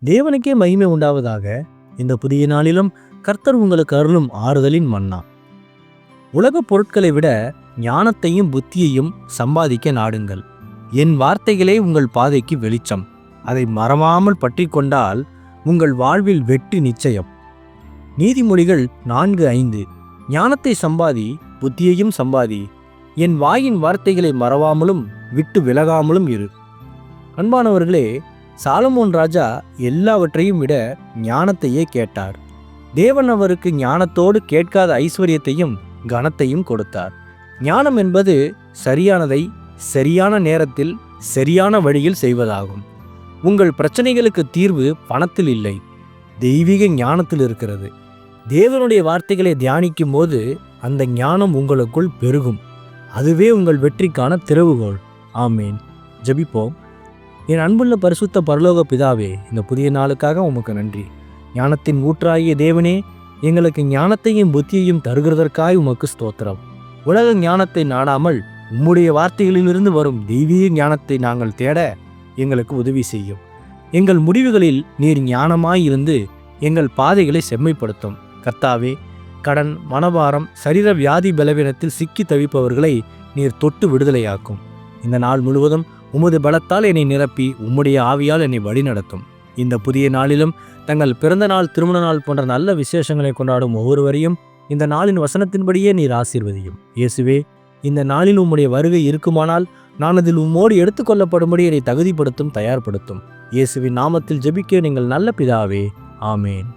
தேவனுக்கே மகிமை உண்டாவதாக. இந்த புதிய நாளிலும் கர்த்தர் உங்களுக்கு அருளும் ஆறுதலின் மன்னா. உலகப் பொருட்களை விட ஞானத்தையும் புத்தியையும் சம்பாதிக்க நாடுங்கள். என் வார்த்தைகளே உங்கள் பாதைக்கு வெளிச்சம். அதை மறவாமல் பற்றி கொண்டால் உங்கள் வாழ்வில் வெற்றி நிச்சயம். நீதிமொழிகள் 4:5. ஞானத்தை சம்பாதி, புத்தியையும் சம்பாதி. என் வாயின் வார்த்தைகளை மறவாமலும் விட்டு விலகாமலும் இரு. அன்பானவர்களே, சாலமோன் ராஜா எல்லாவற்றையும் விட ஞானத்தையே கேட்டார். தேவன் அவருக்கு ஞானத்தோடு கேட்காத ஐஸ்வர்யத்தையும் கனத்தையும் கொடுத்தார். ஞானம் என்பது சரியானதை சரியான நேரத்தில் சரியான வழியில் செய்வதாகும். உங்கள் பிரச்சனைகளுக்கு தீர்வு பணத்தில் இல்லை, தெய்வீக ஞானத்தில் இருக்கிறது. தேவனுடைய வார்த்தைகளை தியானிக்கும் போது அந்த ஞானம் உங்களுக்குள் பெருகும். அதுவே உங்கள் வெற்றிக்கான திறவுகோல். ஆமேன். ஜெபிப்போம். என் அன்புள்ள பரிசுத்த பரலோக பிதாவே, இந்த புதிய நாளுக்காக உமக்கு நன்றி. ஞானத்தின் ஊற்றாகிய தேவனே, எங்களுக்கு ஞானத்தையும் புத்தியையும் தருகிறதற்காய் உமக்கு ஸ்தோத்திரம். உலக ஞானத்தை நாடாமல் உம்முடைய வார்த்தைகளிலிருந்து வரும் தெய்வீக ஞானத்தை நாங்கள் தேட எங்களுக்கு உதவி செய்யும். எங்கள் முடிவுகளில் நீர் ஞானமாயிருந்து எங்கள் பாதைகளை செம்மைப்படுத்தும். கர்த்தாவே, கடன், மனபாரம், சரீர வியாதி பலவீனத்தில் சிக்கி தவிப்பவர்களை நீர் தொட்டு விடுதலையாக்கும். இந்த நாள் முழுவதும் உமது பலத்தால் என்னை நிரப்பி உம்முடைய ஆவியால் என்னை வழிநடத்தும். இந்த புதிய நாளிலும் தங்கள் பிறந்த நாள், திருமண நாள் போன்ற நல்ல விசேஷங்களை கொண்டாடும் ஒவ்வொருவரையும் இந்த நாளின் வசனத்தின்படியே நீர் ஆசீர்வதியும். இயேசுவே, இந்த நாளில் உம்முடைய வருகை இருக்குமானால் நான் அதில் உம்மோடு எடுத்துக்கொள்ளப்படும்படி என்னை தகுதிப்படுத்தும், தயார்படுத்தும். இயேசுவின் நாமத்தில் ஜெபிக்க நீங்கள் நல்ல பிதாவே. ஆமேன்.